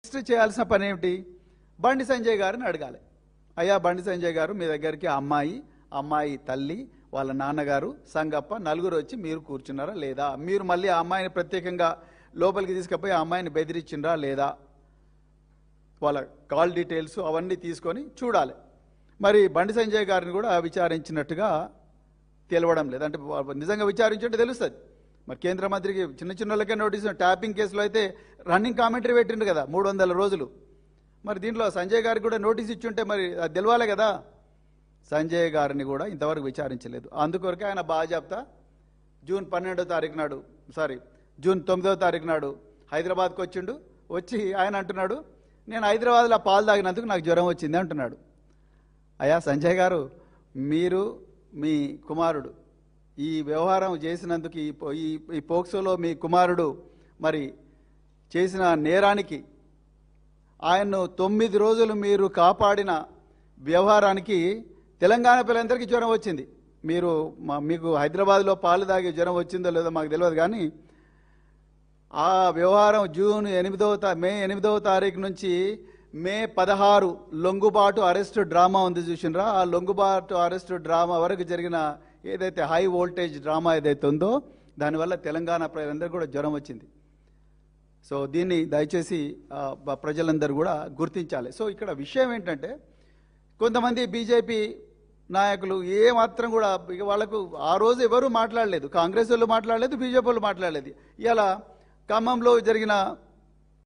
Next చేయాల్సిన పని ఏమిటి? బండి సంజయ్ గారిని అడగాలి. అయ్యా బండి సంజయ్ గారు, మీ దగ్గరికి అమ్మాయి తల్లి, వాళ్ళ నాన్నగారు, సంగప్ప నలుగురు వచ్చి మీరు కూర్చున్నారా లేదా? మీరు మళ్ళీ ఆ అమ్మాయిని ప్రత్యేకంగా లోపలికి తీసుకుపోయి ఆ అమ్మాయిని బెదిరించిండ్రా లేదా? వాళ్ళ కాల్ డీటెయిల్స్ అవన్నీ తీసుకొని చూడాలి. మరి బండి సంజయ్ గారిని కూడా విచారించినట్టుగా తెలవడం లేదు. అంటే నిజంగా విచారించుంటే తెలుస్తుంది. మరి కేంద్ర మంత్రికి చిన్న చిన్నలకే నోటీసు, ట్యాపింగ్ కేసులో అయితే రన్నింగ్ కామెంటరీ పెట్టిండు కదా 300 రోజులు. మరి దీంట్లో సంజయ్ గారికి కూడా నోటీస్ ఇచ్చుంటే మరి అది తెలవాలి కదా. సంజయ్ గారిని కూడా ఇంతవరకు విచారించలేదు. అందుకొరకే ఆయన బాజాప్తా జూన్ 9వ తారీఖు నాడు హైదరాబాద్కి వచ్చిండు. వచ్చి ఆయన అంటున్నాడు, నేను హైదరాబాద్లో పాలు తాగినందుకు నాకు జ్వరం వచ్చింది అంటున్నాడు. అయ్యా సంజయ్ గారు, మీరు మీ కుమారుడు ఈ వ్యవహారం చేసినందుకు, ఈ పోక్సోలో మీ కుమారుడు మరి చేసిన నేరానికి, ఆయన్ను 9 రోజులు మీరు కాపాడిన వ్యవహారానికి తెలంగాణ పిల్లలందరికీ జ్వరం వచ్చింది. మీకు హైదరాబాద్లో పాలు తాగి జ్వరం వచ్చిందో లేదో మాకు తెలియదు, కానీ ఆ వ్యవహారం మే 8వ తారీఖు నుంచి మే 16 లొంగుబాటు అరెస్టు డ్రామా ఉంది చూసినరా? ఆ లొంగుబాటు అరెస్టు డ్రామా వరకు జరిగిన ఏదైతే హై వోల్టేజ్ డ్రామా ఏదైతే ఉందో దానివల్ల తెలంగాణ ప్రజలందరూ కూడా జ్వరం వచ్చింది. సో దీన్ని దయచేసి ప్రజలందరూ కూడా గుర్తించాలి. సో ఇక్కడ విషయం ఏంటంటే, కొంతమంది బీజేపీ నాయకులు ఏమాత్రం కూడా వాళ్ళకు ఆ రోజు ఎవరు మాట్లాడలేదు, కాంగ్రెస్ వాళ్ళు మాట్లాడలేదు, బీజేపీ వాళ్ళు మాట్లాడలేదు. ఇలా ఖమ్మంలో జరిగిన